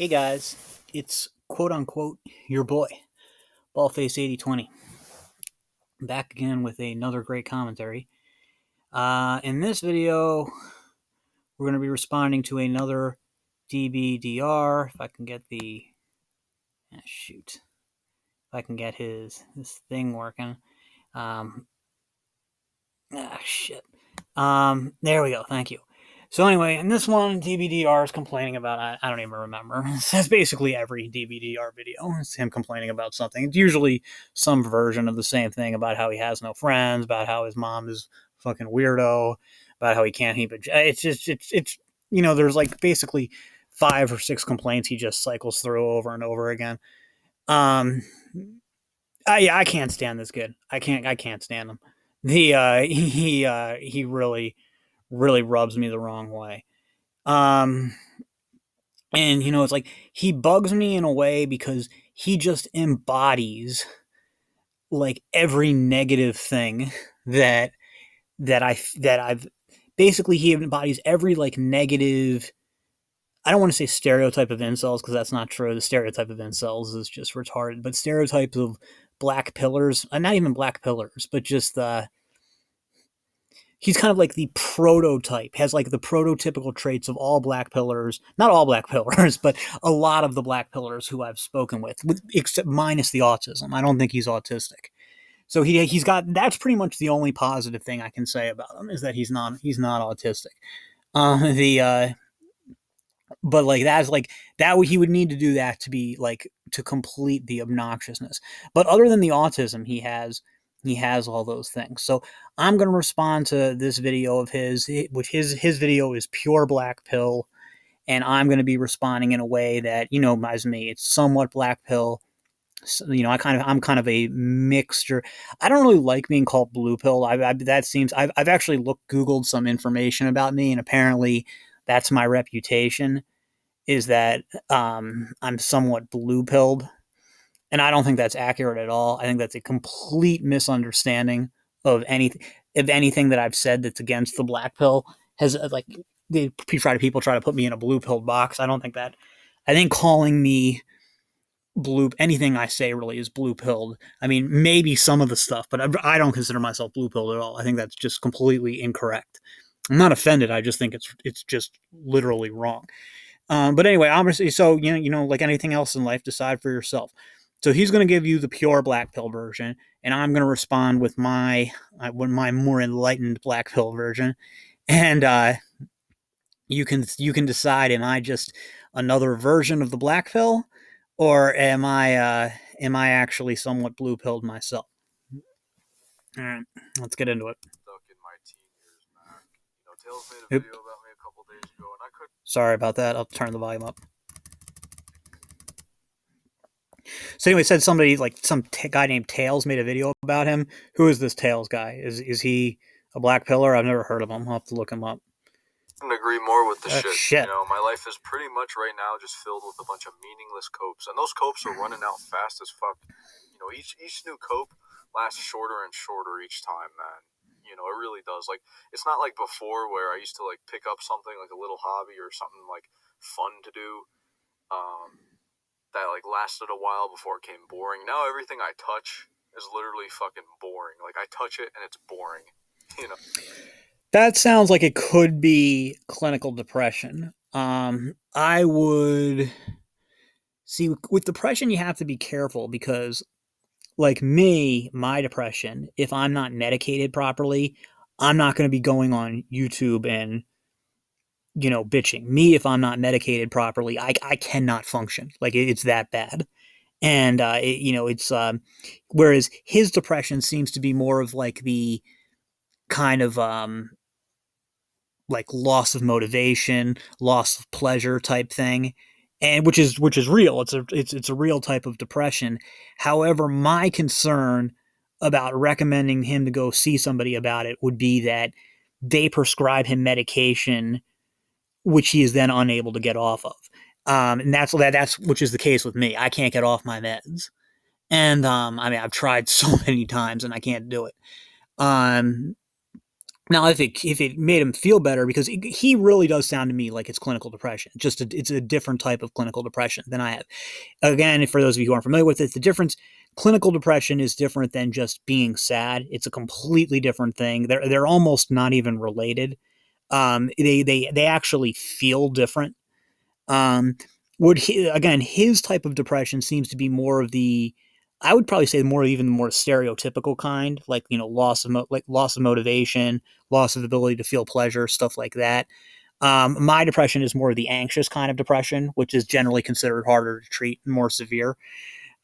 Hey guys, it's quote unquote your boy, Ballface8020, back again with another great commentary. In this video, we're going to be responding to another Dbdr. If I can get the if I can get this thing working. Shit. There we go. Thank you. So anyway, in this one, Dbdr is complaining about, I don't even remember. It's basically every Dbdr video. It's him complaining about something. It's usually some version of the same thing about how he has no friends, about how his mom is fucking weirdo, about how he can't keep it. It's there's like basically 5 or 6 complaints he just cycles through over and over again. I can't stand this kid. I can't stand him. He really rubs me the wrong way. And it's like he bugs me in a way because he just embodies like every negative thing that I've basically he embodies every like negative. I don't want to say stereotype of incels because that's not true. The stereotype of incels is just retarded, but stereotypes of black pillars, not even black pillars, but just he's kind of like the prototype, has like the prototypical traits of all black pillars, not all black pillars, but a lot of the black pillars who I've spoken with except minus the autism. I don't think he's autistic. So he's got, that's pretty much the only positive thing I can say about him is that he's not autistic. But like that's like that he would need to do that to be like to complete the obnoxiousness. But other than the autism, he has all those things. So I'm going to respond to this video of his, which his video is pure black pill, and I'm going to be responding in a way that as me, it's somewhat black pill. So, I'm kind of a mixture. I don't really like being called blue pill. I've actually Googled some information about me, and apparently that's my reputation, is that I'm somewhat blue pilled. And I don't think that's accurate at all. I think that's a complete misunderstanding of anything that I've said that's against the black pill. Has like people try to put me in a blue pill box. I don't think that. I think calling me anything I say really is blue pilled. I mean, maybe some of the stuff, but I don't consider myself blue pilled at all. I think that's just completely incorrect. I'm not offended. I just think it's just literally wrong. But anyway, obviously, so like anything else in life, decide for yourself. So he's going to give you the pure black pill version, and I'm going to respond with my more enlightened black pill version, and you can decide: am I just another version of the black pill, or am I actually somewhat blue pilled myself? All right, let's get into it. Stuck in my teen years, man. Tails made a video about me a couple days ago, and I could. Sorry about that. I'll turn the volume up. So anyway, said somebody like some guy named Tails made a video about him. Who is this Tails guy? Is he a black pillar? I've never heard of him. I'll have to look him up. Couldn't agree more with the shit. Shit. My life is pretty much right now just filled with a bunch of meaningless copes, and those copes are running out fast as fuck. Each new cope lasts shorter and shorter each time, man. It really does. Like, it's not like before where I used to like pick up something like a little hobby or something like fun to do. That like lasted a while before it became boring. Now everything I touch is literally fucking boring. Like, I touch it and it's boring. That sounds like it could be clinical depression. I would see with depression you have to be careful because, like me, my depression, if I'm not medicated properly, I'm not going to be going on YouTube and bitching. Me, if I'm not medicated properly, I cannot function. Like it's that bad. And it's whereas his depression seems to be more of like the kind of like loss of motivation, loss of pleasure type thing, and which is real. It's a real type of depression. However, my concern about recommending him to go see somebody about it would be that they prescribe him medication which he is then unable to get off of. And that's which is the case with me. I can't get off my meds. And I've tried so many times and I can't do it. Now, if it made him feel better, because he really does sound to me like it's clinical depression. It's a different type of clinical depression than I have. Again, for those of you who aren't familiar with it, the difference, clinical depression is different than just being sad. It's a completely different thing. They're almost not even related. They actually feel different. Um, again, his type of depression seems to be more of the, I would probably say more, even more stereotypical kind, like, loss of motivation, loss of ability to feel pleasure, stuff like that. My depression is more of the anxious kind of depression, which is generally considered harder to treat and more severe.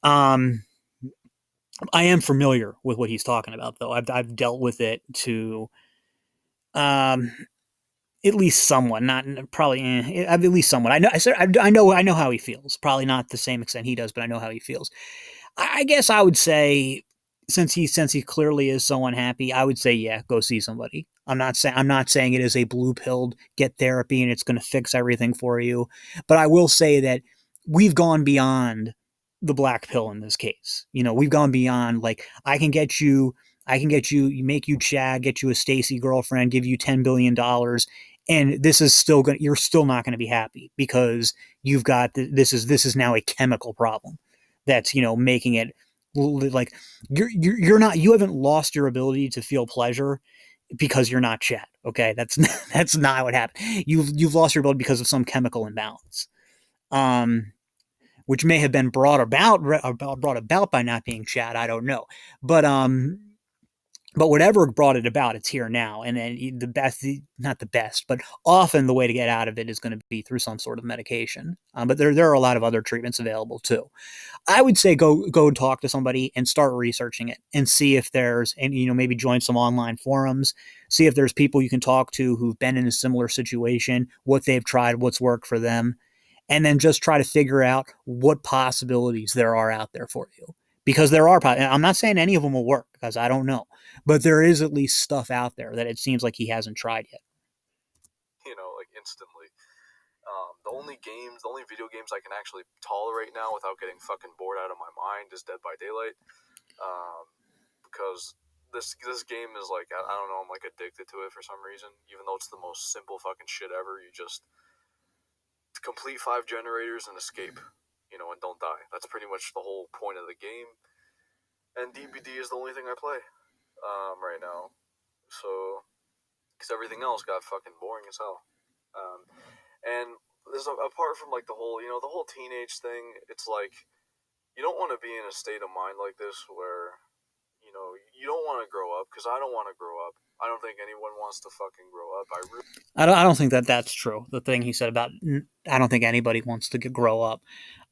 Um, I am familiar with what he's talking about, though. I've dealt with it to, um, at least somewhat, not probably, at least somewhat. I know how he feels. Probably not the same extent he does, but I know how he feels. I guess I would say, since he clearly is so unhappy, I would say, yeah, go see somebody. I'm not saying it is a blue pill, get therapy and it's going to fix everything for you, but I will say that we've gone beyond the black pill in this case. We've gone beyond, like, I can get you, make you Chad, get you a Stacy girlfriend, give you $10 billion, and this is still going. You're still not going to be happy because you've got this is now a chemical problem that's making it, like, you're not, you haven't lost your ability to feel pleasure because you're not Chad. Okay, that's that's not what happened. You've lost your ability because of some chemical imbalance. Um, which may have been brought about by not being Chad. I don't know, but whatever brought it about, it's here now. And then the best, not the best, but often the way to get out of it is going to be through some sort of medication. But there are a lot of other treatments available too. I would say go talk to somebody and start researching it and see if there's, and maybe join some online forums, see if there's people you can talk to who've been in a similar situation, what they've tried, what's worked for them, and then just try to figure out what possibilities there are out there for you. Because there are, I'm not saying any of them will work because I don't know, but there is at least stuff out there that it seems like he hasn't tried yet. Like instantly. The only video games I can actually tolerate now without getting fucking bored out of my mind is Dead by Daylight. Um, because this game is like, I don't know, I'm like addicted to it for some reason. Even though it's the most simple fucking shit ever, you just complete 5 generators and escape, and don't die. That's pretty much the whole point of the game. And DBD is the only thing I play right now. So, because everything else got fucking boring as hell. Um, and there's apart from like the whole teenage thing, it's like you don't want to be in a state of mind like this where you don't want to grow up, because I don't want to grow up. I don't think anyone wants to fucking grow up. I don't think that that's true. The thing he said about, I don't think anybody wants to grow up.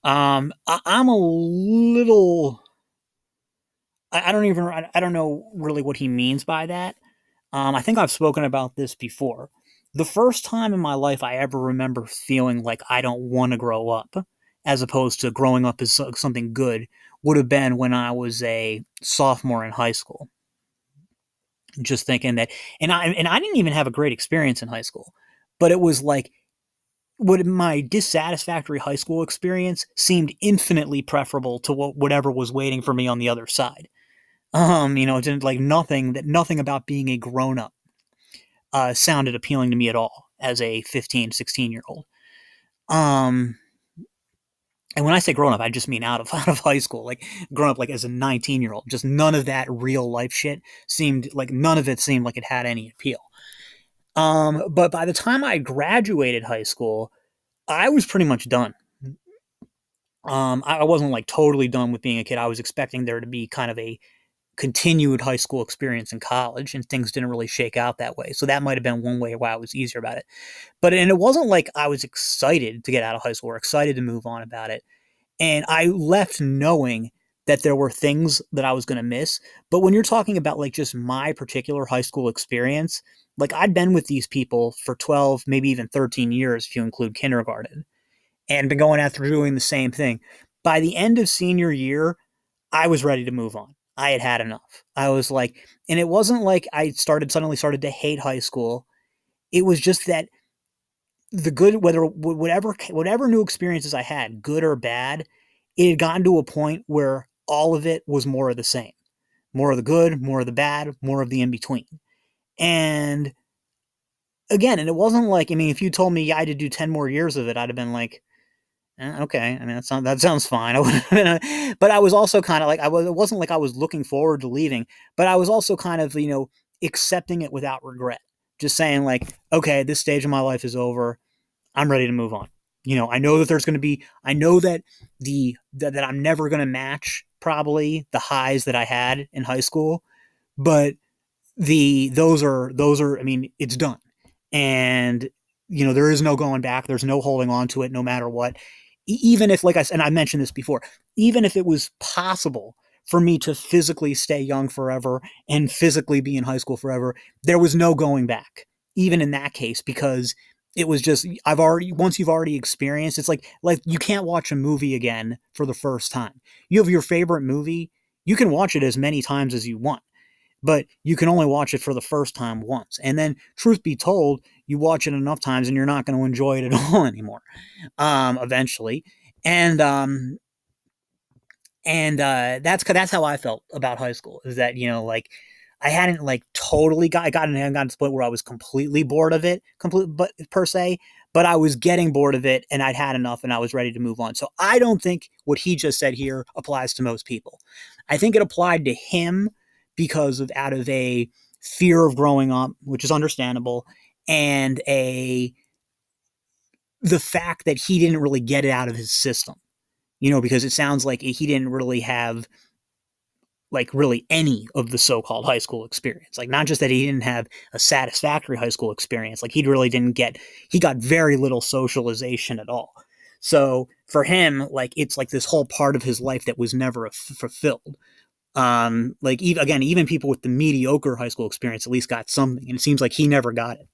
I'm a little. I don't know really what he means by that. I think I've spoken about this before. The first time in my life I ever remember feeling like I don't want to grow up, as opposed to growing up as something good, would have been when I was a sophomore in high school. Just thinking that, and I didn't even have a great experience in high school, but it was like, what my dissatisfactory high school experience seemed infinitely preferable to whatever was waiting for me on the other side. It didn't, like, nothing about being a grown up sounded appealing to me at all as a 15, 16 year old. Um, and when I say grown up, I just mean out of out of high school, like grown up, like as a 19-year old. Just none of that real life shit none of it seemed like it had any appeal. But by the time I graduated high school, I was pretty much done. I wasn't like totally done with being a kid. I was expecting there to be kind of a continued high school experience in college, and things didn't really shake out that way. So that might have been one way why I was easier about it. And it wasn't like I was excited to get out of high school or excited to move on about it. And I left knowing that there were things that I was going to miss. But when you're talking about, like, just my particular high school experience, like, I'd been with these people for 12, maybe even 13 years if you include kindergarten, and been going after doing the same thing. By the end of senior year, I was ready to move on. I had had enough. I was like, and it wasn't like I suddenly started to hate high school. It was just that the good, whatever new experiences I had, good or bad, it had gotten to a point where all of it was more of the same, more of the good, more of the bad, more of the in between. And again, and it wasn't like, I mean, if you told me I had to do 10 more years of it, I'd have been like, okay. I mean, that sounds fine. I would have been, but I was also kind of like, it wasn't like I was looking forward to leaving, but I was also kind of, accepting it without regret. Just saying like, okay, this stage of my life is over. I'm ready to move on. I know that I know that that I'm never going to match probably the highs that I had in high school, but those are, I mean, it's done. And there is no going back, there's no holding on to it no matter what. Even if, like I said, and I mentioned this before, even if it was possible for me to physically stay young forever and physically be in high school forever, there was no going back even in that case, because it was just, I've already, once you've already experienced, it's like you can't watch a movie again for the first time. You have your favorite movie, you can watch it as many times as you want, but you can only watch it for the first time once. And then, truth be told, you watch it enough times and you're not going to enjoy it at all anymore, eventually. And, that's how I felt about high school, is that, like, I hadn't like totally gotten to the point where I was completely bored of it, but per se, but I was getting bored of it and I'd had enough and I was ready to move on. So I don't think what he just said here applies to most people. I think it applied to him because of, out of a fear of growing up, which is understandable, and the fact that he didn't really get it out of his system. Because it sounds like he didn't really have like really any of the so-called high school experience. Like, not just that he didn't have a satisfactory high school experience, like he got very little socialization at all. So for him, like, it's like this whole part of his life that was never fulfilled. Like, even people with the mediocre high school experience at least got something, and it seems like he never got it,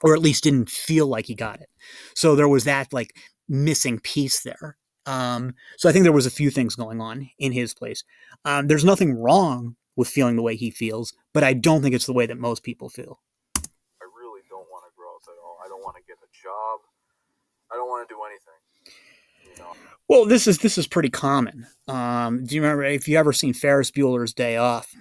or at least didn't feel like he got it. So there was that like missing piece there. So I think there was a few things going on in his place. There's nothing wrong with feeling the way he feels, but I don't think it's the way that most people feel. I really don't want to grow up at all. I don't want to get a job. I don't want to do anything. You know. Well, this is pretty common. Do you remember, if you ever seen Ferris Bueller's Day Off?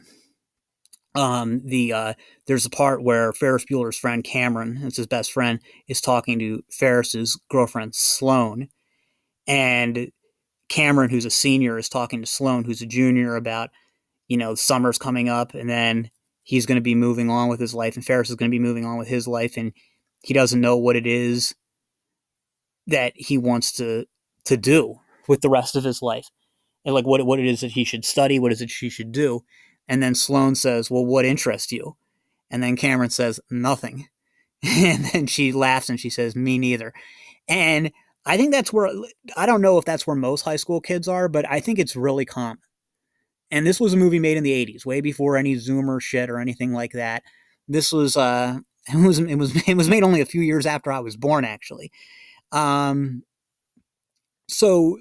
There's a part where Ferris Bueller's friend Cameron, it's his best friend, is talking to Ferris's girlfriend Sloane, and Cameron, who's a senior, is talking to Sloane, who's a junior, about, summer's coming up, and then he's going to be moving on with his life, and Ferris is going to be moving on with his life, and he doesn't know what it is that he wants to do with the rest of his life, and like what it is that he should study, what is it she should do. And then Sloane says, "Well, what interests you?" And then Cameron says, "Nothing." And then she laughs and she says, "Me neither." And I think that's where, I don't know if that's where most high school kids are, but I think it's really common. And this was a movie made in the 80s, way before any Zoomer shit or anything like that. This was it was made only a few years after I was born, actually. Um so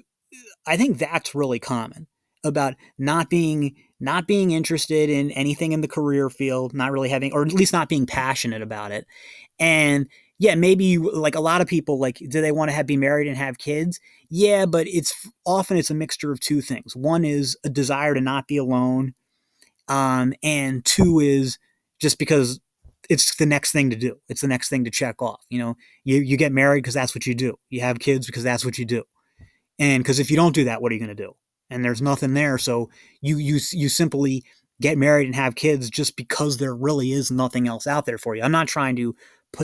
I think that's really common, about not being interested in anything in the career field, not really having, or at least not being passionate about it. And yeah, maybe like a lot of people, like, do they want to be married and have kids? Yeah, but it's a mixture of two things. One is a desire to not be alone, and two is just because it's the next thing to do. It's the next thing to check off. You get married because that's what you do. You have kids because that's what you do. And because if you don't do that, what are you going to do? And there's nothing there. So you simply get married and have kids just because there really is nothing else out there for you. I'm not trying to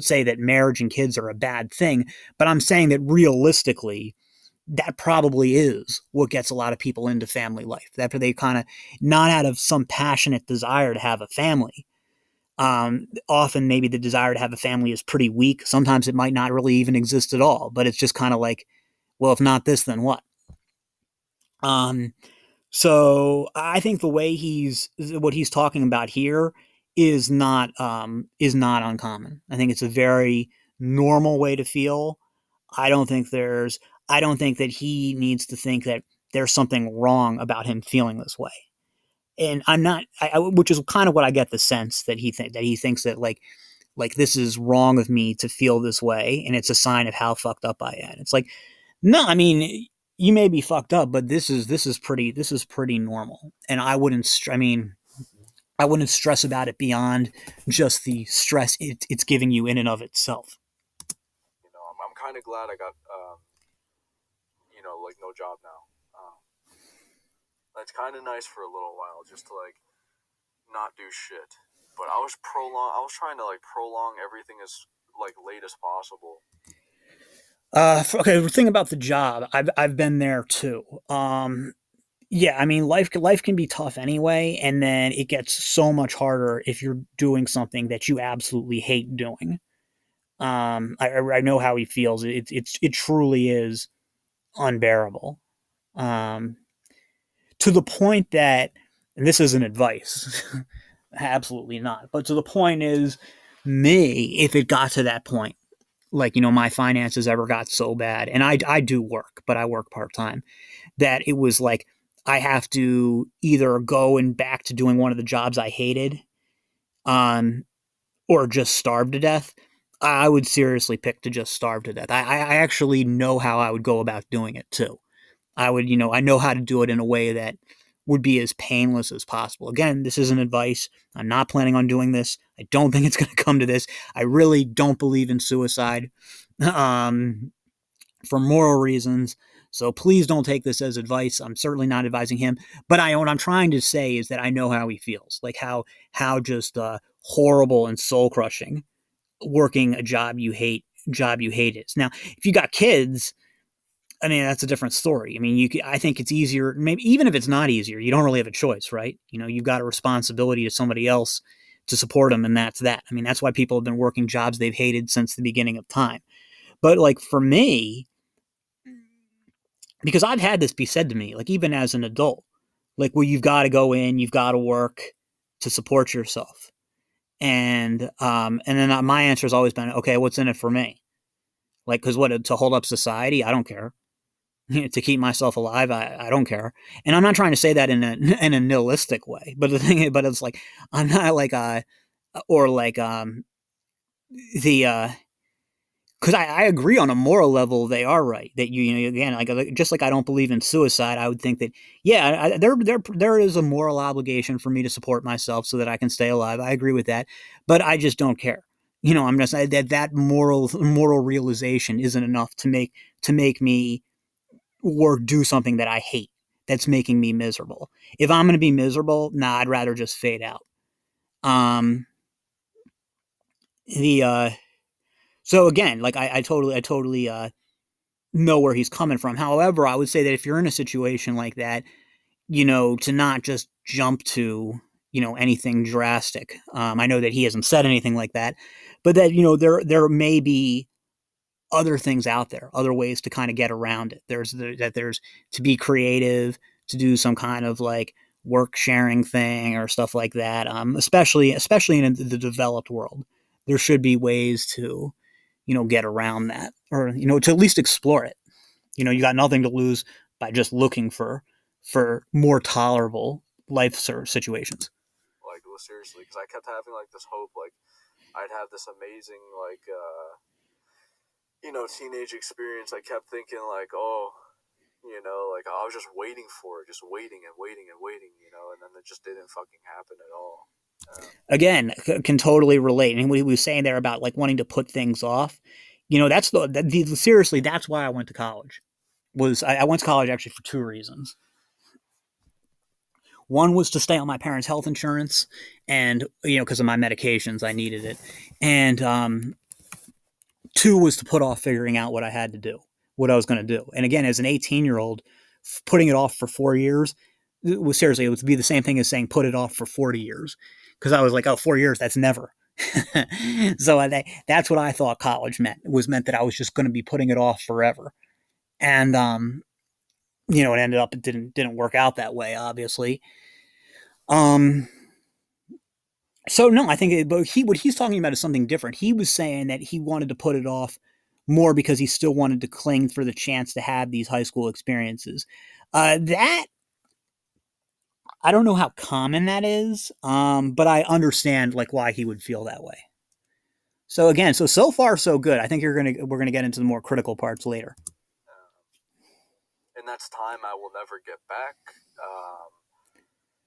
say that marriage and kids are a bad thing, but I'm saying that realistically, that probably is what gets a lot of people into family life. After they kind of, not out of some passionate desire to have a family. Often maybe the desire to have a family is pretty weak. Sometimes it might not really even exist at all, but it's just kind of like, well, if not this, then what? Um, so I think the way what he's talking about here is not uncommon. I think it's a very normal way to feel. I don't think there's I don't think that he needs to think that there's something wrong about him feeling this way. And I'm not, which is kind of what I get the sense that he thinks that like this is wrong of me to feel this way, and it's a sign of how fucked up I am. It's like, no, I mean, you may be fucked up, but this is pretty normal, and I wouldn't. I mean, I wouldn't stress about it beyond just the stress it's giving you in and of itself. I'm kind of glad I got like no job now. It's kind of nice for a little while just to like not do shit. But I was trying to like prolong everything as like late as possible. Okay, the thing about the job, I've been there too. Yeah, I mean, life can be tough anyway, and then it gets so much harder if you're doing something that you absolutely hate doing. I know how he feels. It truly is unbearable. Um, to the point that, and this isn't advice, absolutely not. But to the point is, me, if it got to that point, like my finances ever got so bad, and I do work, but I work part time, that it was like I have to either go and back to doing one of the jobs I hated, um, or just starve to death. I would seriously pick to just starve to death. I actually know how I would go about doing it too. I would, I know how to do it in a way that would be as painless as possible. Again, this isn't advice. I'm not planning on doing this. I don't think it's going to come to this. I really don't believe in suicide um, for moral reasons. So please don't take this as advice. I'm certainly not advising him. But what I'm trying to say is that I know how he feels, like how just horrible and soul crushing working a job you hate is. Now, if you got kids, I mean, that's a different story. I mean, I think it's easier, maybe even if it's not easier, you don't really have a choice, right? You've got a responsibility to somebody else to support them, and that's that. I mean, that's why people have been working jobs they've hated since the beginning of time. But like for me, because I've had this be said to me, like even as an adult, like, well, you've got to go in, you've got to work to support yourself. And then my answer has always been, okay, what's in it for me? Like, because what, to hold up society? I don't care. To keep myself alive, I don't care. And I'm not trying to say that in a in a nihilistic way, but the thing, but it's like I'm not like or like the because I agree on a moral level they are right that again, like just like I don't believe in suicide, I would think that yeah, there is a moral obligation for me to support myself so that I can stay alive. I agree with that, but I just don't care. I'm just that moral realization isn't enough to make me or do something that I hate that's making me miserable. If I'm going to be miserable, nah, I'd rather just fade out. Um, the so again, like I totally know where he's coming from. However, I would say that if you're in a situation like that, to not just jump to anything drastic. I know that he hasn't said anything like that, but that there may be other things out there, other ways to kind of get around it. There's to be creative, to do some kind of like work sharing thing or stuff like that. Especially in the developed world, there should be ways to get around that, or to at least explore it. You got nothing to lose by just looking for more tolerable life situations. Like, well, seriously, because I kept having like this hope, like I'd have this amazing like teenage experience. I kept thinking like, oh, like I was just waiting for it, just waiting and waiting and waiting, and then it just didn't fucking happen at all. Again, can totally relate. And we was saying there about like wanting to put things off. That's seriously, that's why I went to college. I went to college actually for two reasons. One was to stay on my parents' health insurance, and because of my medications, I needed it. And two was to put off figuring out what I had to do, what I was going to do. And again, as an 18-year-old, putting it off for 4 years it would be the same thing as saying put it off for 40 years. Because I was like, oh, 4 years, that's never. So that's what I thought college meant. It was meant that I was just going to be putting it off forever. And it ended up it didn't work out that way, obviously. Um, so no, I think but what he's talking about is something different. He was saying that he wanted to put it off more because he still wanted to cling for the chance to have these high school experiences. That I don't know how common that is, but I understand like why he would feel that way. So again, so far so good. I think we're gonna get into the more critical parts later. And that's time I will never get back.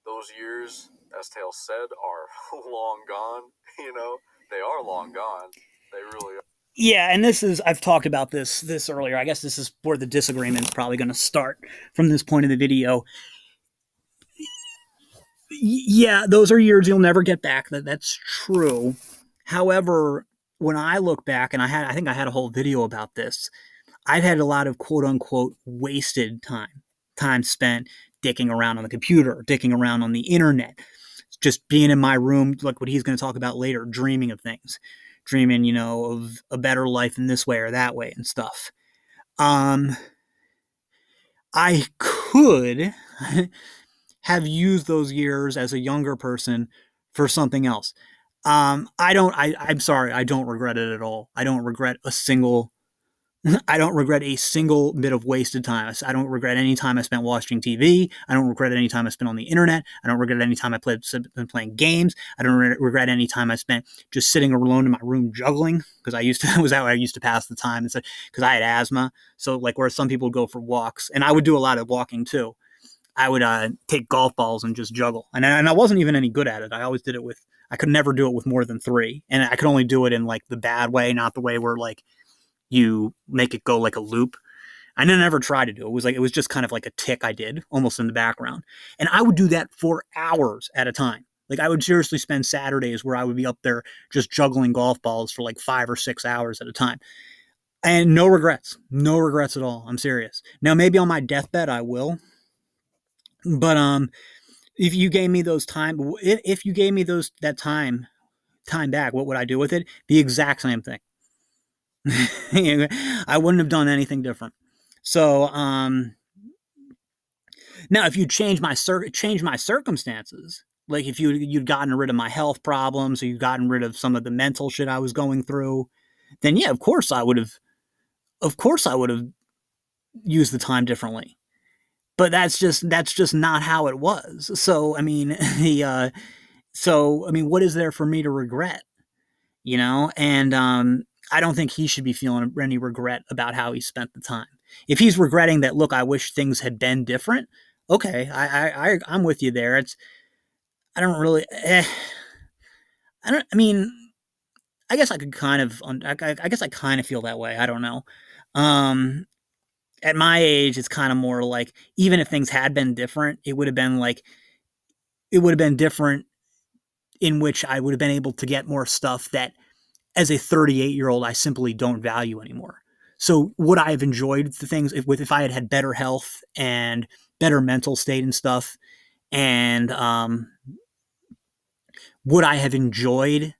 Those years, as Tails said, are long gone. They are long gone. They really are. Yeah, and this is I've talked about this earlier. I guess this is where the disagreement is probably going to start from this point of the video. Yeah, those are years you'll never get back. That's true. However, when I look back, and I think I had a whole video about this. I've had a lot of quote unquote wasted time spent dicking around on the computer, dicking around on the internet, just being in my room, like what he's going to talk about later, dreaming of things, dreaming, of a better life in this way or that way and stuff. Um, I could have used those years as a younger person for something else. I'm sorry. I don't regret it at all. I don't regret a single bit of wasted time. I don't regret any time I spent watching TV. I don't regret any time I spent on the internet. I don't regret any time I been playing games. I don't regret any time I spent just sitting alone in my room juggling, because that was how I used to pass the time. Because I had asthma, so like where some people would go for walks, and I would do a lot of walking too. I would take golf balls and just juggle, and I wasn't even any good at it. I always did it with. I could never do it with more than three, and I could only do it in like the bad way, not the way where like you make it go like a loop. I never tried to do it. It was just kind of like a tick I did almost in the background. And I would do that for hours at a time. Like I would seriously spend Saturdays where I would be up there just juggling golf balls for like 5 or 6 hours at a time. And no regrets. No regrets at all. I'm serious. Now maybe on my deathbed I will. But if you gave me that time back, what would I do with it? The exact same thing. I wouldn't have done anything different. So now, if you change my circumstances, like if you'd gotten rid of my health problems, or you'd gotten rid of some of the mental shit I was going through, then yeah, of course I would have. Of course, I would have used the time differently. But that's just not how it was. So I mean, what is there for me to regret? And I don't think he should be feeling any regret about how he spent the time. If he's regretting that, look, I wish things had been different. Okay, I'm with you there. I don't really. I don't. I mean, I guess I could kind of. I guess I kind of feel that way. I don't know. Um, at my age, it's kind of more like even if things had been different, it would have been different in which I would have been able to get more stuff that as a 38-year-old, I simply don't value anymore. So would I have enjoyed the things if I had had better health and better mental state and stuff? And would I have enjoyed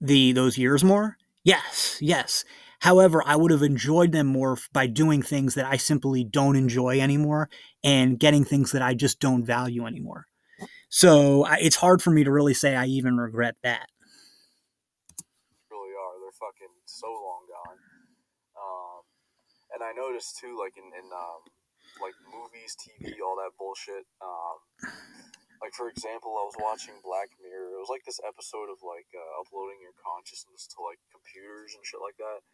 those years more? Yes, yes. However, I would have enjoyed them more by doing things that I simply don't enjoy anymore and getting things that I just don't value anymore. So it's hard for me to really say I even regret that. Really are. They're fucking so long gone. Um, and I noticed too, like in like movies, TV, all that bullshit. Like for example, I was watching Black Mirror. It was like this episode of like uploading your consciousness to like computers and shit like that.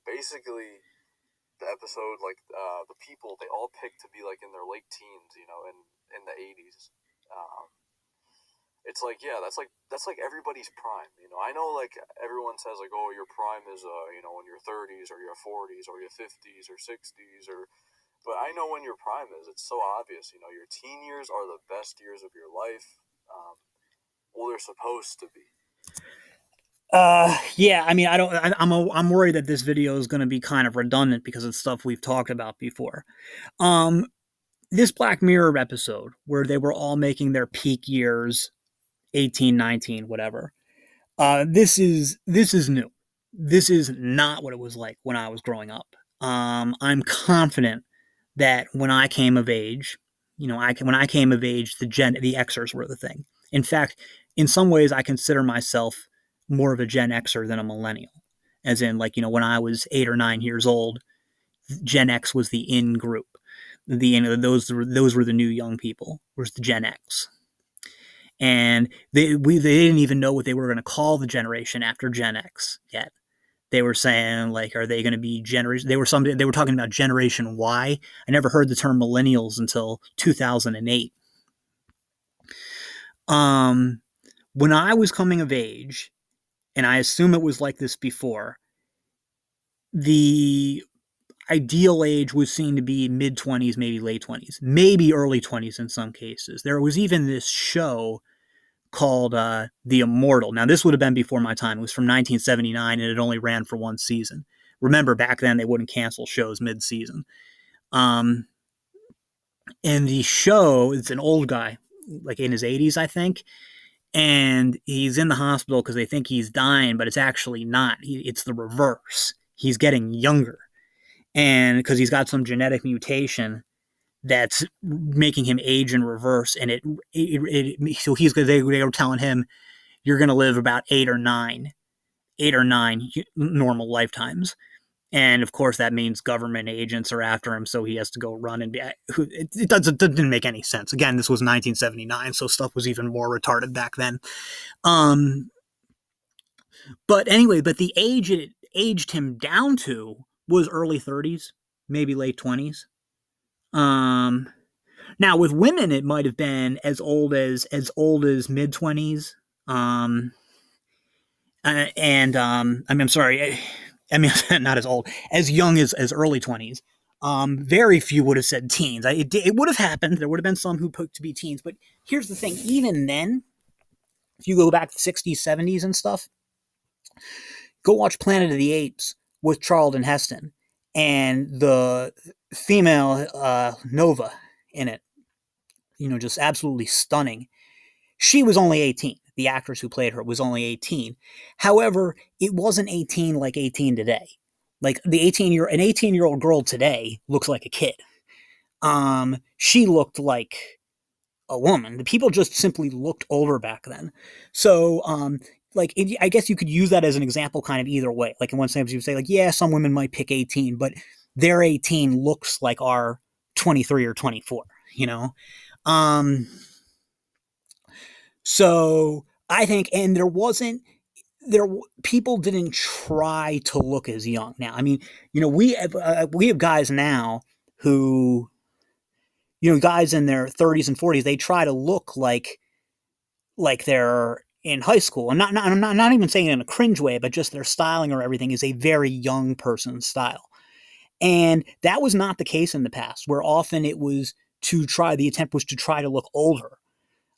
Basically, the episode like the people they all picked to be like in their late teens, in the 80s. Um, it's like yeah, that's like everybody's prime. I know like everyone says like oh your prime is in your 30s or your 40s or your 50s or 60s or but I know when your prime is. It's so obvious. Your teen years are the best years of your life. Well, they're supposed to be. Yeah. I mean, I don't. I'm worried that this video is going to be kind of redundant because it's stuff we've talked about before. Um, this Black Mirror episode where they were all making their peak years, 18, 19, whatever. This is new. This is not what it was like when I was growing up. I'm confident that when I came of age, when I came of age, the Xers were the thing. In fact, in some ways, I consider myself more of a Gen Xer than a millennial. As in, like when I was 8 or 9 years old, Gen X was the in group. Those were the new young people. Was the Gen X, and they didn't even know what they were going to call the generation after Gen X yet. They were saying like, are they going to be generation? They were talking about Generation Y. I never heard the term millennials until 2008. Um, when I was coming of age, and I assume it was like this before, the ideal age was seen to be mid 20s, maybe late 20s, maybe early 20s in some cases. There was even this show called The Immortal. Now, this would have been before my time. It was from 1979 and it only ran for one season. Remember, back then they wouldn't cancel shows mid season. Um, and the show, it's an old guy, like in his 80s, I think. And he's in the hospital because they think he's dying, but it's actually not. It's the reverse. He's getting younger. And because he's got some genetic mutation that's making him age in reverse. And so they were telling him, you're going to live about 8 or 9 normal lifetimes. And of course, that means government agents are after him, so he has to go run and be. It didn't make any sense. Again, this was 1979, so stuff was even more retarded back then. Um, but anyway, but the age it aged him down to was early 30s, maybe late 20s. Um, Now with women, it might have been as old as mid 20s. Um, and I mean, I'm sorry, I mean not as old, as young as early 20s. Very few would have said teens. It would have happened. There would have been some who put to be teens. But here's the thing: even then, if you go back to the 60s, 70s, and stuff, go watch Planet of the Apes with Charlton Heston and the female Nova in it. Just absolutely stunning. She was only 18. The actress who played her was only 18. However, it wasn't 18 like 18 today. Like an 18-year-old girl today looks like a kid. She looked like a woman. The people just simply looked older back then. So, I guess you could use that as an example, kind of either way. Like in one sense, you would say, like, yeah, some women might pick 18, but their 18 looks like our 23 or 24. You know, um, so I think, and there people didn't try to look as young. Now, I mean, we have guys now who, guys in their 30s and 40s, they try to look like they're in high school, and not even saying it in a cringe way, but just their styling or everything is a very young person's style. And that was not the case in the past, where often the attempt was to try to look older.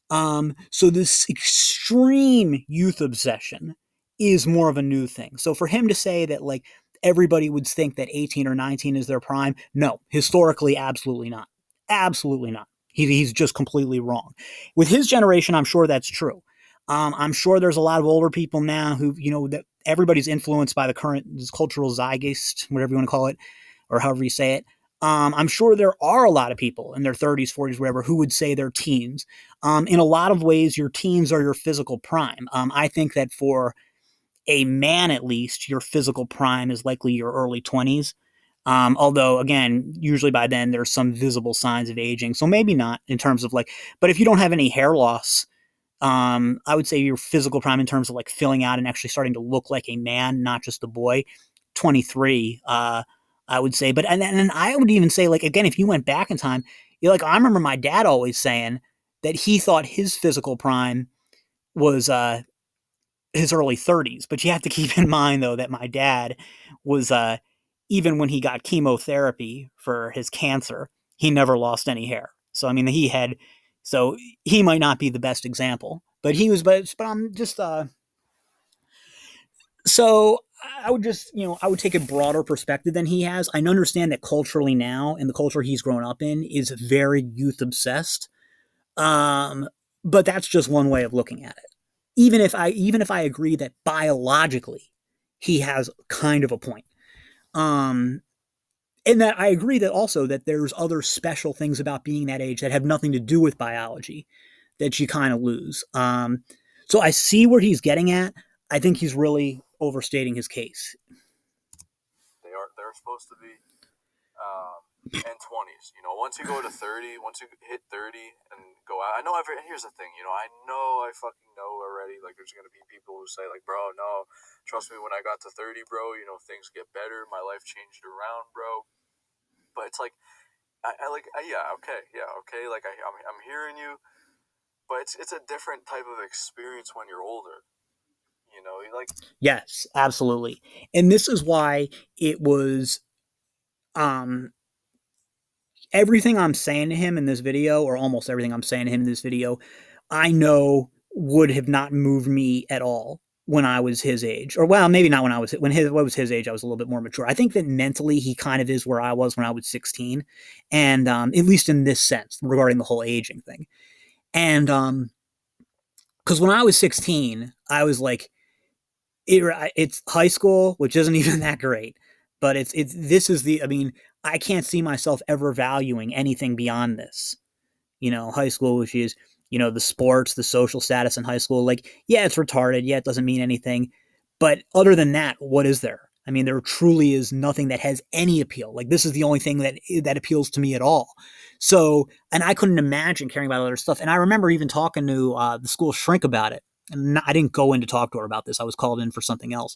So this extreme youth obsession is more of a new thing. So for him to say that, like, everybody would think that 18 or 19 is their prime, no, historically, absolutely not. Absolutely not. He's just completely wrong. With his generation, I'm sure that's true. I'm sure there's a lot of older people now who, that everybody's influenced by the current cultural zeitgeist, whatever you want to call it, or however you say it. I'm sure there are a lot of people in their 30s, 40s, whatever, who would say they're teens. In a lot of ways, your teens are your physical prime. I think that for a man, at least, your physical prime is likely your early 20s. Although, again, usually by then there's some visible signs of aging. So maybe not in terms of but if you don't have any hair loss, I would say your physical prime in terms of like filling out and actually starting to look like a man, not just a boy, 23. I would say, but and I would even say, like, again, if you went back in time, I remember my dad always saying that he thought his physical prime was his early 30s. But you have to keep in mind, though, that my dad was even when he got chemotherapy for his cancer, he never lost any hair. So I mean, so he might not be the best example, but he was. But I'm just so I would just, I would take a broader perspective than he has. I understand that culturally now, and the culture he's grown up in is very youth obsessed. Um, but that's just one way of looking at it. Even if I agree that biologically he has kind of a point. Um, and that I agree that also that there's other special things about being that age that have nothing to do with biology that you kind of lose. So I see where he's getting at. I think he's really overstating his case. They're supposed to be and 20s. Once you go to 30, once you hit 30 and go out, I know here's the thing, I fucking know already, like, there's going to be people who say, like, bro, no, trust me, when I got to 30, bro, things get better. My life changed around, bro. But it's like, yeah, okay, like, I'm hearing you. but it's a different type of experience when you're older. You like, Yes, absolutely. And this is why it was um everything I'm saying to him in this video, or almost everything I'm saying to him in this video, I know would have not moved me at all when I was his age. Or well, maybe not when I was what was his age, I was a little bit more mature. I think that mentally he kind of is where I was when I was 16. And at least in this sense, regarding the whole aging thing. And because when I was 16, I was like, it's high school, which isn't even that great. But it's this is the I mean, I can't see myself ever valuing anything beyond this. High school, which is, the sports, the social status in high school, like, yeah, it's retarded. Yeah, it doesn't mean anything. But other than that, what is there? I mean, there truly is nothing that has any appeal. Like, this is the only thing that appeals to me at all. So, and I couldn't imagine caring about other stuff. And I remember even talking to the school shrink about it. And I didn't go in to talk to her about this. I was called in for something else.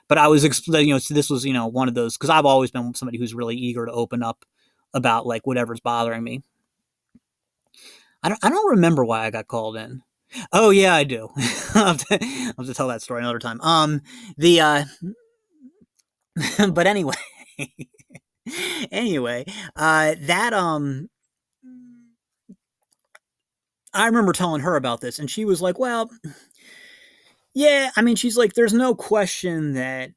But I was, so this was, one of those, because I've always been somebody who's really eager to open up about like whatever's bothering me. I don't remember why I got called in. Oh yeah, I do. I'll have to tell that story another time. The but anyway, anyway, that I remember telling her about this, and she was like, "Well, yeah." I mean, she's like, "There's no question that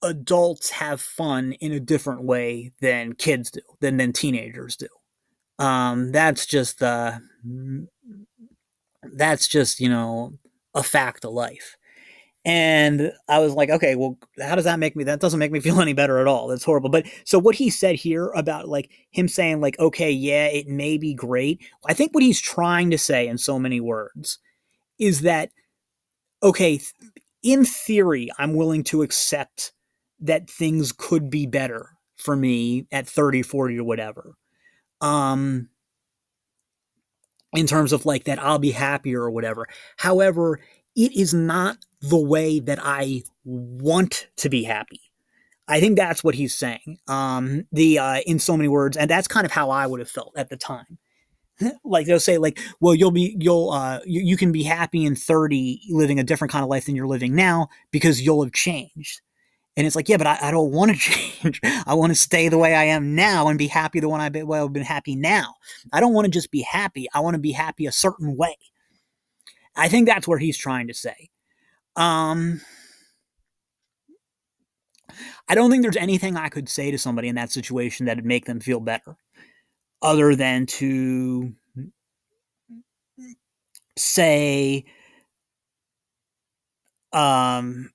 adults have fun in a different way than kids do, than teenagers do. That's just a fact of life." And I was like, okay, well, how does that make me? That doesn't make me feel any better at all. That's horrible. But so what he said here about like him saying like, okay, yeah, it may be great. I think what he's trying to say in so many words is that, okay, in theory, I'm willing to accept that things could be better for me at 30, 40, or whatever. Um, in terms of like that I'll be happier or whatever. However, it is not the way that I want to be happy. I think that's what he's saying. The In so many words, and that's kind of how I would have felt at the time. Like they'll say, like, well, you can be happy in 30, living a different kind of life than you're living now because you'll have changed. And it's like, yeah, but I don't want to change. I want to stay the way I am now and be happy the way I've been happy now. I don't want to just be happy. I want to be happy a certain way. I think that's what he's trying to say. Um, I don't think there's anything I could say to somebody in that situation that would make them feel better, other than to say, um,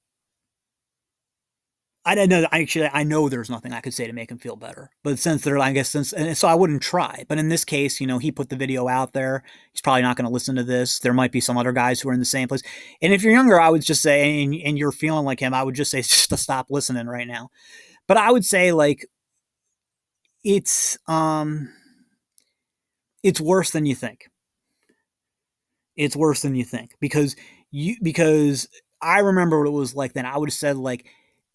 I don't know. Actually, I know there's nothing I could say to make him feel better. But since they're, I guess, and so I wouldn't try. But in this case, he put the video out there. He's probably not going to listen to this. There might be some other guys who are in the same place. And if you're younger, I would just say, and you're feeling like him, I would just say just to stop listening right now. But I would say like it's it's worse than you think. It's worse than you think because I remember what it was like then. I would have said like,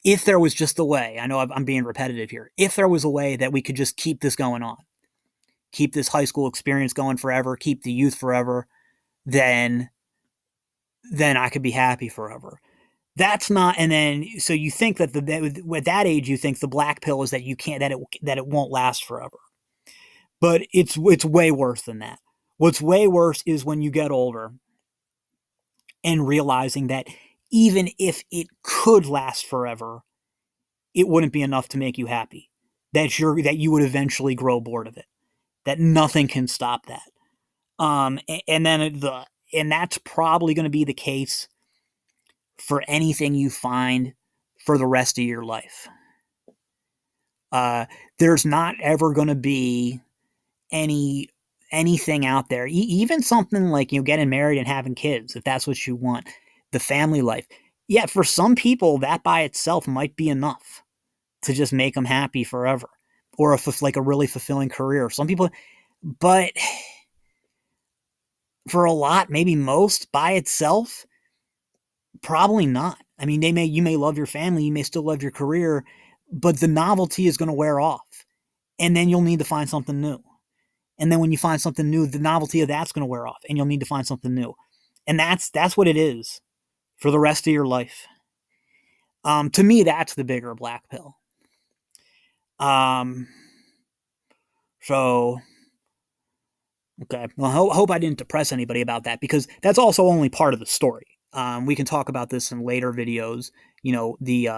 if there was just a way, I know I'm being repetitive here, if there was a way that we could just keep this going on, keep this high school experience going forever, keep the youth forever, then I could be happy forever. That's not, and then so you think that at that age you think the black pill is that you can't that it won't last forever, but it's way worse than that. What's way worse is when you get older and realizing that even if it could last forever, it wouldn't be enough to make you happy. That you would eventually grow bored of it. That nothing can stop that. And then and that's probably going to be the case for anything you find for the rest of your life. There's not ever going to be anything out there, even something like getting married and having kids, if that's what you want, the family life. Yeah, for some people, that by itself might be enough to just make them happy forever, or like a really fulfilling career. Some people, but for a lot, maybe most, by itself, probably not. I mean, you may love your family, you may still love your career, but the novelty is going to wear off, and then you'll need to find something new. And then when you find something new, the novelty of that's going to wear off, and you'll need to find something new. And that's what it is for the rest of your life. To me, that's the bigger black pill. Um, so okay, well, I hope I didn't depress anybody about that, because that's also only part of the story. We can talk about this in later videos. You know, the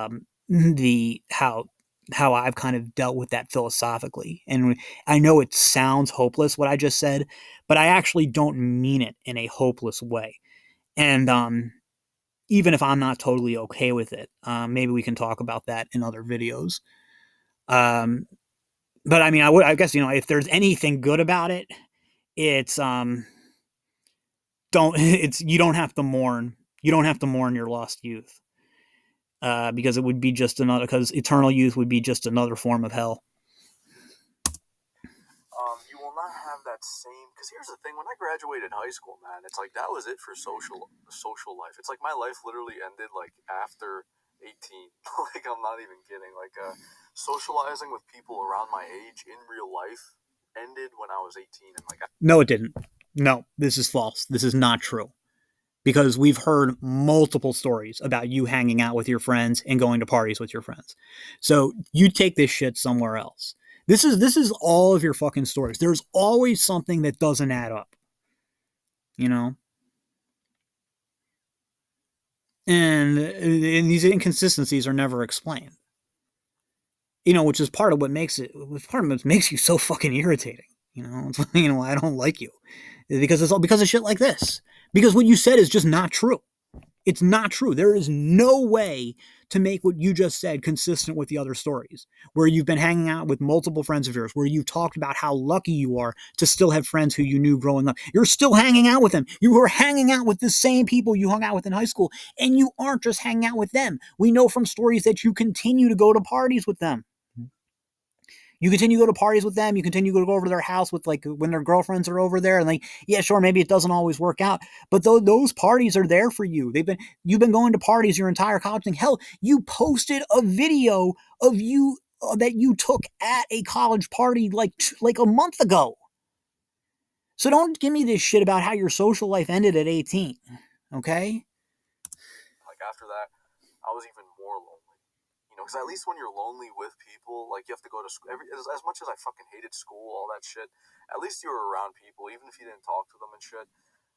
how I've kind of dealt with that philosophically. And I know it sounds hopeless what I just said, but I actually don't mean it in a hopeless way. And even if I'm not totally okay with it, maybe we can talk about that in other videos. Um, but I mean, I guess, you know, if there's anything good about it, it's don't it's you don't have to mourn. You don't have to mourn your lost youth. Because it would be just another, because eternal youth would be just another form of hell. You will not have that same, because here's the thing, when I graduated high school, man, it's like that was it for social life. It's like my life literally ended like after 18. Like, I'm not even kidding. Like, socializing with people around my age in real life ended when I was 18. And like, No, it didn't. No, this is false. This is not true. Because we've heard multiple stories about you hanging out with your friends and going to parties with your friends. So you take this shit somewhere else. This is all of your fucking stories. There's always something that doesn't add up. You know? And these inconsistencies are never explained. You know, which is part of what makes you so fucking irritating. You know, it's, you know, I don't like you. Because it's all because of shit like this. Because what you said is just not true. It's not true. There is no way to make what you just said consistent with the other stories, where you've been hanging out with multiple friends of yours, where you've talked about how lucky you are to still have friends who you knew growing up. You're still hanging out with them. You were hanging out with the same people you hung out with in high school, and you aren't just hanging out with them. We know from stories that you continue to go to parties with them. You continue to go to parties with them. You continue to go over to their house with, like, when their girlfriends are over there, and like, yeah, sure, maybe it doesn't always work out, but those parties are there for you. You've been going to parties your entire college thing. Hell, you posted a video of you that you took at a college party like a month ago. So don't give me this shit about how your social life ended at 18. Okay? like after that, I was even more lonely. You know, because at least when you're lonely with people, like, you have to go to school. As much as I fucking hated school, all that shit, at least you were around people, even if you didn't talk to them and shit.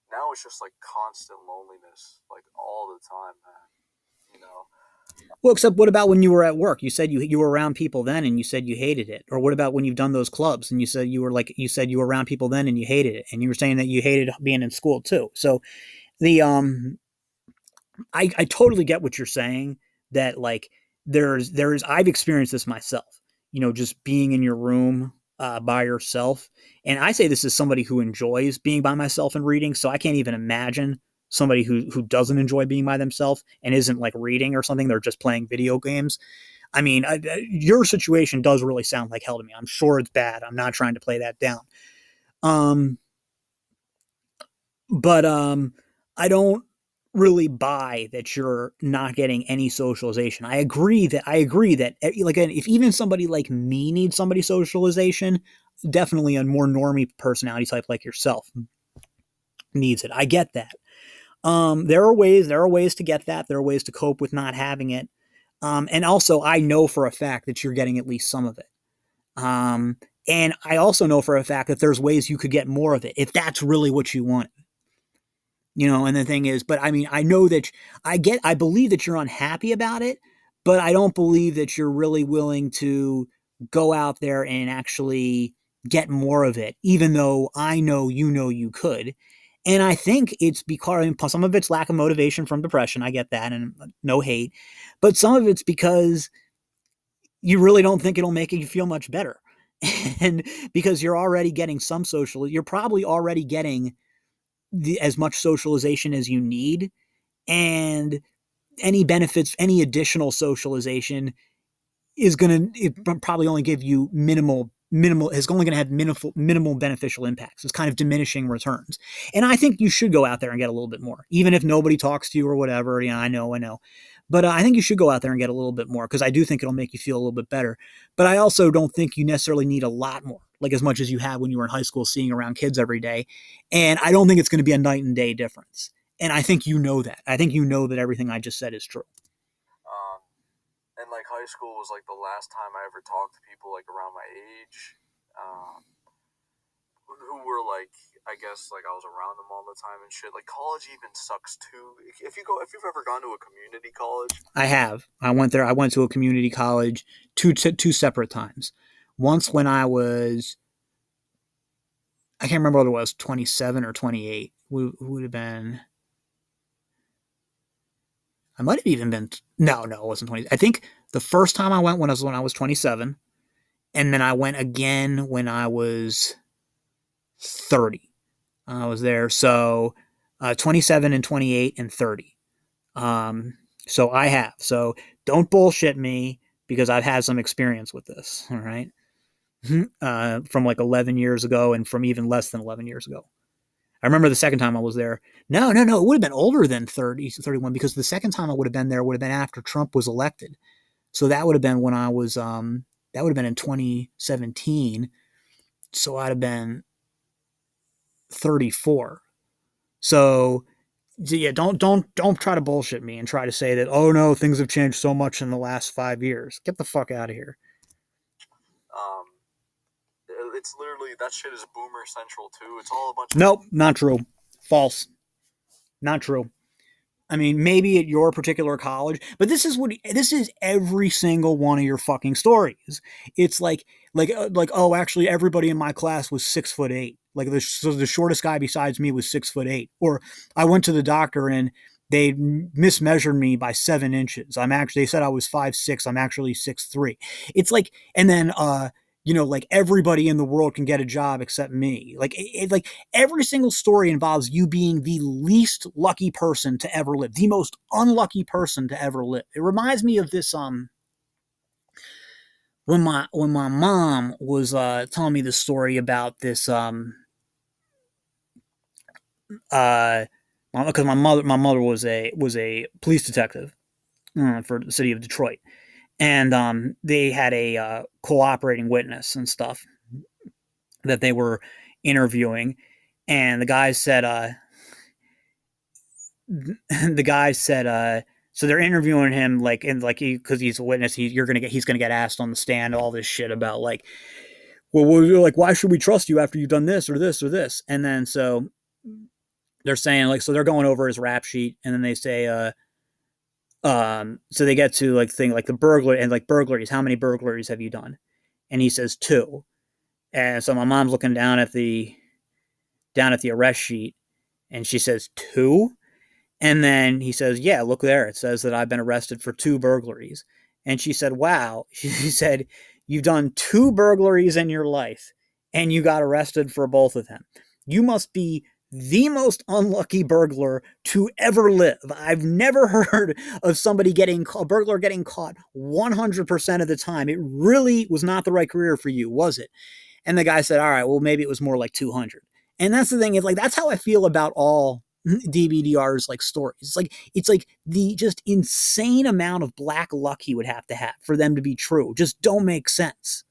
Now it's just like constant loneliness, like all the time, man. You know, Well, except what about when you were at work? You said you were around people then, and you said you hated it. Or what about when you've done those clubs and you said you were around people then and you hated it, and you were saying that you hated being in school too. So the I totally get what you're saying, that like there's I've experienced this myself. You know, just being in your room by yourself, and I say this as somebody who enjoys being by myself and reading. So I can't even imagine somebody who doesn't enjoy being by themselves and isn't like reading or something. They're just playing video games. I mean, your situation does really sound like hell to me. I'm sure it's bad. I'm not trying to play that down. Um, but I don't really buy that you're not getting any socialization. I agree that like, if even somebody like me needs somebody socialization, definitely a more normie personality type like yourself needs it. I get that. There are ways to get that. There are ways to cope with not having it. And also I know for a fact that you're getting at least some of it. And I also know for a fact that there's ways you could get more of it if that's really what you want. You know, and the thing is, but I mean, I know that I believe that you're unhappy about it, but I don't believe that you're really willing to go out there and actually get more of it, even though I know you could. And I think it's because, I mean, some of it's lack of motivation from depression. I get that, and no hate, but some of it's because you really don't think it'll make you feel much better. And because you're already getting you're probably already getting as much socialization as you need, and any additional socialization is going to probably only give you is only going to have minimal beneficial impacts. It's kind of diminishing returns. And I think you should go out there and get a little bit more, even if nobody talks to you or whatever. Yeah, I know. But I think you should go out there and get a little bit more because I do think it'll make you feel a little bit better. But I also don't think you necessarily need a lot more, like as much as you had when you were in high school seeing around kids every day. And I don't think it's going to be a night and day difference. And I think you know that. I think you know that everything I just said is true. Um, and like high school was like the last time I ever talked to people like around my age, who were like, I guess like I was around them all the time and shit. Like college even sucks too. If you've ever gone to a community college, I have. I went there. I went to a community college two separate times. Once when I was, I can't remember what it was, 27 or 28. Would have been, I might have even been, no, it wasn't 20. I think the first time I went when I was 27, and then I went again when I was 30. I was there. So 27 and 28 and 30. Um, so I have. So don't bullshit me because I've had some experience with this. All right. From like 11 years ago and from even less than 11 years ago. I remember the second time I was there. No. It would have been older than 30, 31 because the second time I would have been there would have been after Trump was elected. So that would have been when I was, that would have been in 2017. So I'd have been 34. So yeah, don't try to bullshit me and try to say that, oh no, things have changed so much in the last 5 years. Get the fuck out of here. um, it's literally that shit is boomer central too. It's all a bunch of Nope, not true. False. Not true. I mean, maybe at your particular college, but this is every single one of your fucking stories. It's like oh, actually, everybody in my class was 6'8". Like the shortest guy besides me was 6'8". Or I went to the doctor and they mismeasured me by 7 inches. They said I was 5'6". I'm actually 6'3". It's like, and then like everybody in the world can get a job except me. Like every single story involves you being the least lucky person to ever live, the most unlucky person to ever live. It reminds me of this when my mom was telling me the story about this uh because my mother was a police detective for the city of Detroit, and they had a cooperating witness and stuff that they were interviewing, and the guy said so they're interviewing him because he's a witness. He's gonna get asked on the stand all this shit about like, like why should we trust you after you've done this or this or this, and then so they're saying like, so they're going over his rap sheet, and then they say so they get to like thing like the burglar and like burglaries. How many burglaries have you done? And he says two. And so my mom's looking down at the arrest sheet, and she says two. And then he says, yeah, look there. It says that I've been arrested for two burglaries. And she said, wow. She said, you've done two burglaries in your life and you got arrested for both of them. You must be the most unlucky burglar to ever live. I've never heard of a burglar getting caught 100% of the time. It really was not the right career for you, was it? And the guy said, all right, well, maybe it was more like 200. And that's the thing is like, that's how I feel about all Dbdr's like stories. It's like the just insane amount of black luck he would have to have for them to be true. Just don't make sense.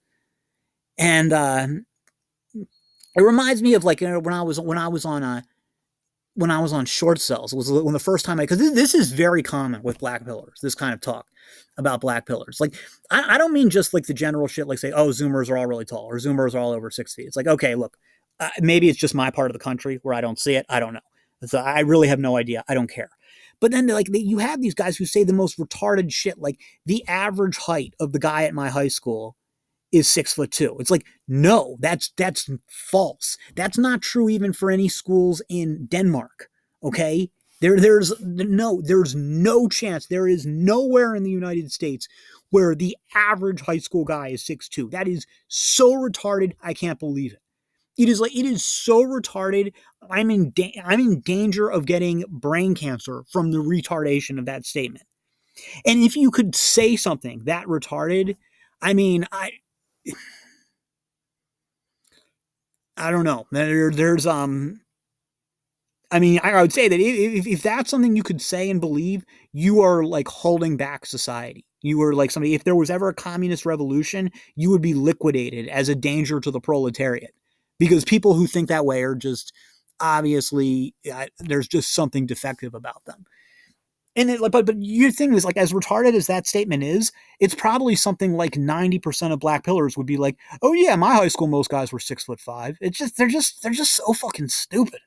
And it reminds me of like when I was on short cells. It was when the first time because this is very common with black pillars. This kind of talk about black pillars. Like I don't mean just like the general shit, like say, oh, Zoomers are all really tall or Zoomers are all over 6 feet. It's like, okay, look, maybe it's just my part of the country where I don't see it. I don't know. So I really have no idea. I don't care. But then you have these guys who say the most retarded shit. Like the average height of the guy at my high school is 6'2". It's like, no, that's false. That's not true even for any schools in Denmark. Okay. There's no chance. There is nowhere in the United States where the average high school guy is 6'2". That is so retarded. I can't believe it. It is so retarded. I'm in danger of getting brain cancer from the retardation of that statement. And if you could say something that retarded, I mean, I don't know. I mean, I would say that if that's something you could say and believe, you are like holding back society. You are like somebody, if there was ever a communist revolution, you would be liquidated as a danger to the proletariat because people who think that way are just obviously, there's just something defective about them. And but your thing is like, as retarded as that statement is, it's probably something like 90% of black pillars would be like, oh yeah, my high school most guys were 6'5". It's just they're just so fucking stupid.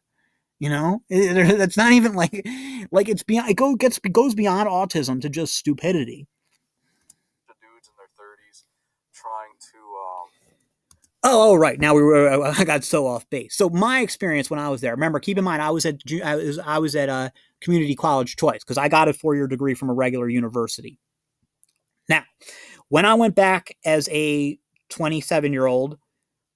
You know, that's not even like it's beyond. It goes beyond autism to just stupidity. The dudes in their 30s trying to Oh, right. Now I got so off base. So my experience when I was there. Remember, keep in mind, I was at a community college twice because I got a 4-year degree from a regular university. Now, when I went back as a 27-year-old,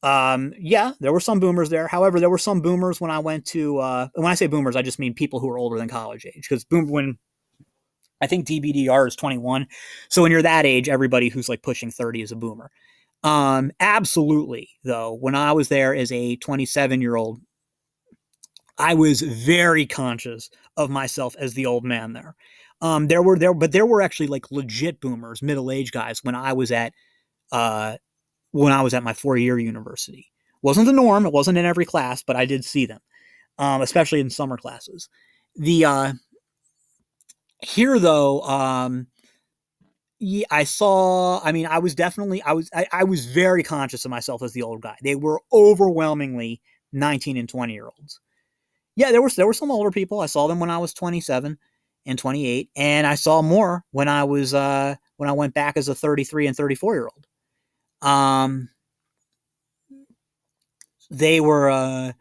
yeah, there were some boomers there. However, there were some boomers when I went to. When I say boomers, I just mean people who are older than college age. Because when I think Dbdr is 21, so when you're that age, everybody who's like pushing 30 is a boomer. Absolutely, though, when I was there as a 27-year-old, I was very conscious of myself as the old man there. There were actually like legit boomers, middle aged guys uh, when I was at my 4-year university. Wasn't the norm. It wasn't in every class, but I did see them, especially in summer classes. The Here though, yeah, I saw. I mean, I was definitely. I was very conscious of myself as the old guy. They were overwhelmingly 19 and 20-year olds. Yeah, there were some older people. I saw them when I was 27 and 28, and I saw more when I went back as a 33 and 34-year old. Um, they were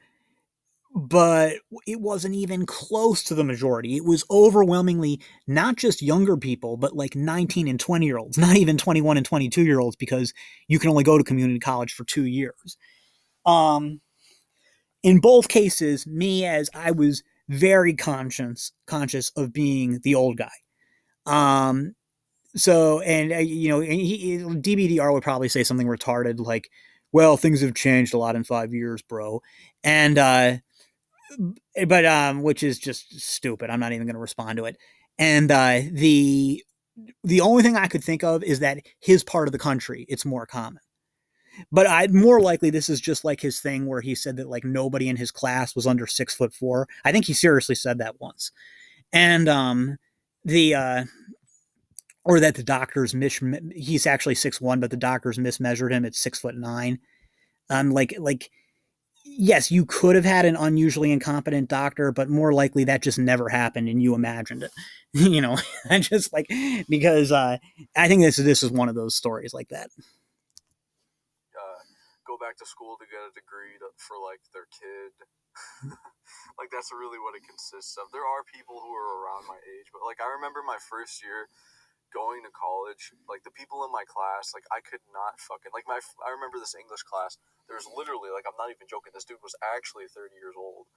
but it wasn't even close to the majority. It was overwhelmingly not just younger people, but like 19 and 20-year olds, not even 21 and 22-year olds, because you can only go to community college for 2 years. Um, in both cases, me as I was very conscious of being the old guy. Um, so, and DBDR would probably say something retarded like, "Well, things have changed a lot in 5 years, bro," and but which is just stupid. I'm not even going to respond to it. And the only thing I could think of is that his part of the country, it's more common. But I more likely this is just like his thing where he said that like nobody in his class was under 6'4". I think he seriously said that once. And the or that the doctors he's actually 6'1", but the doctors mismeasured him at 6'9". Like yes, you could have had an unusually incompetent doctor, but more likely that just never happened and you imagined it. you know, I just like because I think this is one of those stories like that. go back to school to get a degree for like their kid. Like that's really what it consists of. There are people who are around my age, but like I remember my first year going to college, like the people in my class, like I could not fucking like I remember this English class. There was literally like I'm not even joking. This dude was actually 30 years old.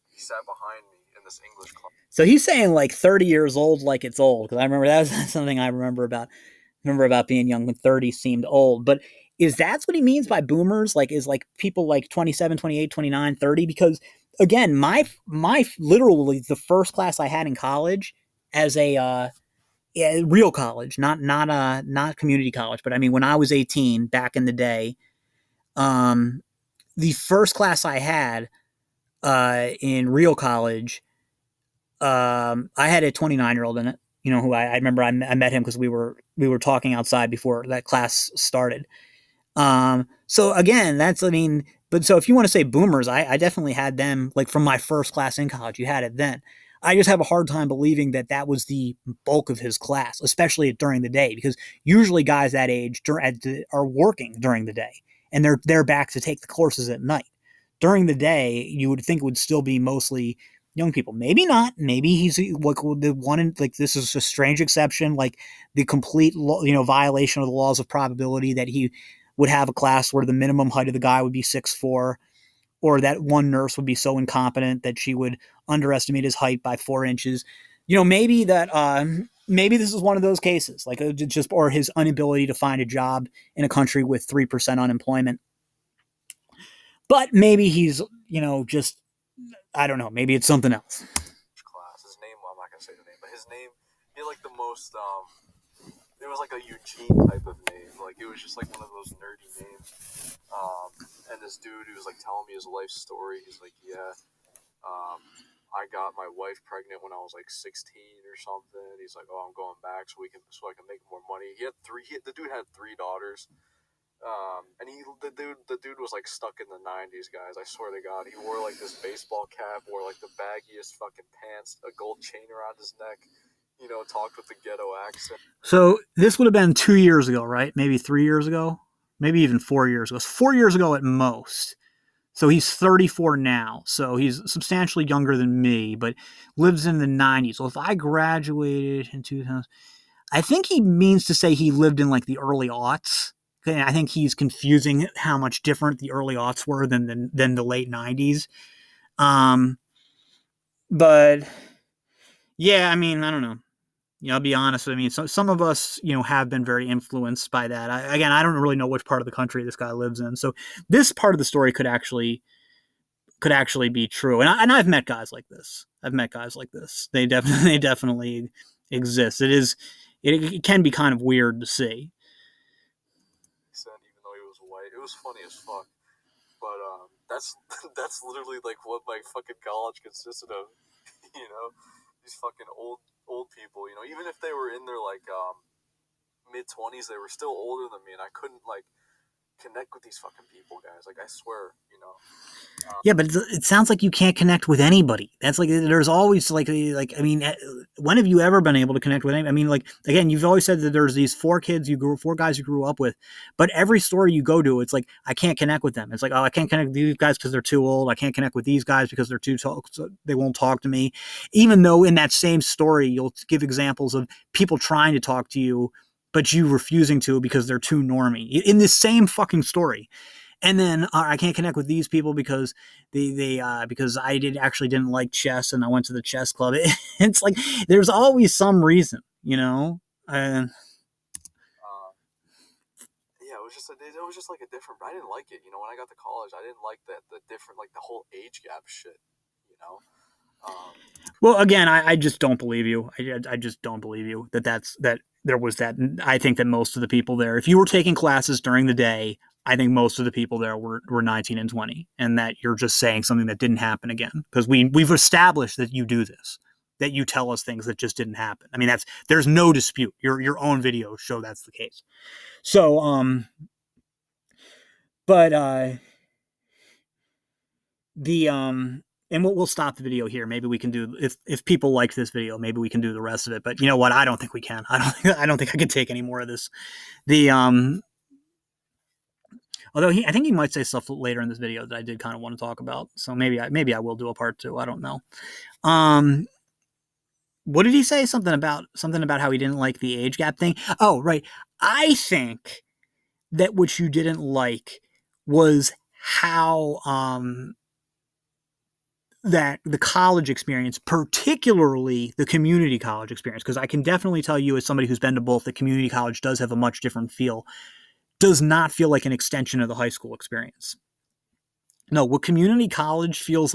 He sat behind me in this English class. So he's saying like 30 years old, like it's old. Because I remember that was something I remember about being young when 30 seemed old. But is that's what he means by boomers? Like is like people like 27, 28, 29, 30? Because again, my literally the first class I had in college as a yeah, real college, not community college, but I mean when I was 18 back in the day, um, the first class I had in real college, I had a 29-year-old in it. You know who I remember I met him because we were talking outside before that class started. So again, that's I mean, but so if you want to say boomers, I definitely had them like from my first class in college. You had it then. I just have a hard time believing that that was the bulk of his class, especially during the day, because usually guys that age are working during the day and they're back to take the courses at night. During the day, you would think it would still be mostly young people. Maybe not. Maybe he's like the one in, like this is a strange exception, like the complete violation of the laws of probability that he would have a class where the minimum height of the guy would be 6'4", or that one nurse would be so incompetent that she would underestimate his height by 4 inches. Maybe that maybe this is one of those cases, like just or his inability to find a job in a country with 3% unemployment. But maybe he's just I don't know. Maybe it's something else. class. His name, well, I'm not gonna say the name, but his name, he had like the most. It was like a Eugene type of name. Like it was just like one of those nerdy names. And this dude, he was like telling me his life story. He's like, yeah, um, I got my wife pregnant when I was like 16 or something. He's like, oh, I'm going back so I can make more money. He had three. The dude had three daughters. And the dude was like stuck in the '90s, guys. I swear to God, he wore like this baseball cap, wore like the baggiest fucking pants, a gold chain around his neck. You know, talked with the ghetto accent. So this would have been 2 years ago, right? Maybe 3 years ago, maybe even 4 years ago. 4 years ago at most. So he's 34 now. So he's substantially younger than me, but lives in the 90s. So if I graduated in 2000, I think he means to say he lived in like the early aughts. I think he's confusing how much different the early aughts were than the late 90s. Um, but yeah, I mean, I don't know. I'll be honest. I mean, some of us, have been very influenced by that. Again, I don't really know which part of the country this guy lives in. So this part of the story could actually be true. And I've met guys like this. I've met guys like this. They definitely exist. It can be kind of weird to see. Even though he was white, it was funny as fuck. But that's that's literally like what my fucking college consisted of. You know, these fucking old people. You know, even if they were in their like mid-20s, they were still older than me, and I couldn't like connect with these fucking people, guys. Like I swear, you know. Yeah, but it sounds like you can't connect with anybody. That's like there's always like I mean, when have you ever been able to connect with anybody? I mean, like again, you've always said that there's these four guys you grew up with, but every story you go to, it's like I can't connect with them. It's like, oh, I can't connect with these guys because they're too old. I can't connect with these guys because they're too tall. So they won't talk to me. Even though in that same story, you'll give examples of people trying to talk to you, but you refusing to because they're too normy. In this same fucking story. And then I can't connect with these people because because I didn't like chess and I went to the chess club. It's like there's always some reason, Uh, yeah, it was just like a different. I didn't like it. You know, when I got to college, I didn't like the different like the whole age gap shit. You know. Um, Well, again, I just don't believe you. I just don't believe you that there was that. I think that most of the people there, if you were taking classes during the day, I think most of the people there were 19 and 20, and that you're just saying something that didn't happen again because we've established that you do this, that you tell us things that just didn't happen. I mean, there's no dispute. Your own videos show that's the case. So, but the and we'll stop the video here. Maybe we can do if people like this video, maybe we can do the rest of it. But you know what? I don't think we can. I don't think I can take any more of this. The although I think he might say stuff later in this video that I did kind of want to talk about. So maybe I will do a part two. I don't know. Um, what did he say? Something about how he didn't like the age gap thing. Oh, right. I think that what you didn't like was how that the college experience, particularly the community college experience, because I can definitely tell you as somebody who's been to both, that community college does have a much different feel, does not feel like an extension of the high school experience. No, what community college feels,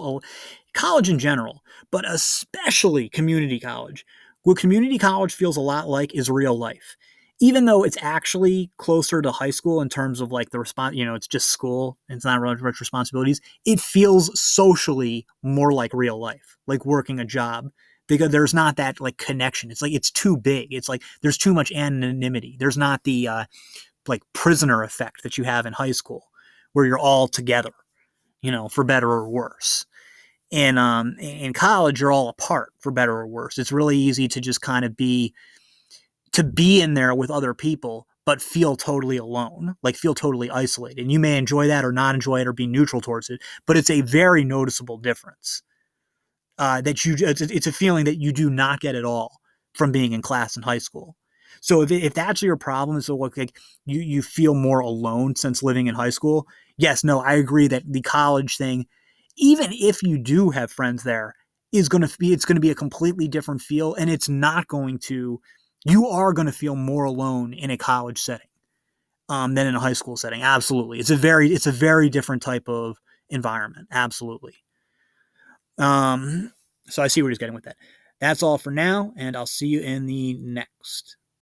college in general, but especially community college, what community college feels a lot like is real life. Even though it's actually closer to high school in terms of like the response, it's just school, it's not really much responsibilities. It feels socially more like real life, like working a job, because there's not that like connection. It's like it's too big. It's like there's too much anonymity. There's not the like prisoner effect that you have in high school, where you're all together, for better or worse. And in college, you're all apart, for better or worse. It's really easy to just kind of be in there with other people, but feel totally alone, like feel totally isolated. And you may enjoy that or not enjoy it or be neutral towards it, but it's a very noticeable difference. It's a feeling that you do not get at all from being in class in high school. So if that's your problem, so like you feel more alone since living in high school. Yes, no, I agree that the college thing, even if you do have friends there, it's going to be a completely different feel, and you are going to feel more alone in a college setting than in a high school setting. Absolutely, it's a very different type of environment. Absolutely. Um, so I see where he's getting with that. That's all for now, and I'll see you in the next.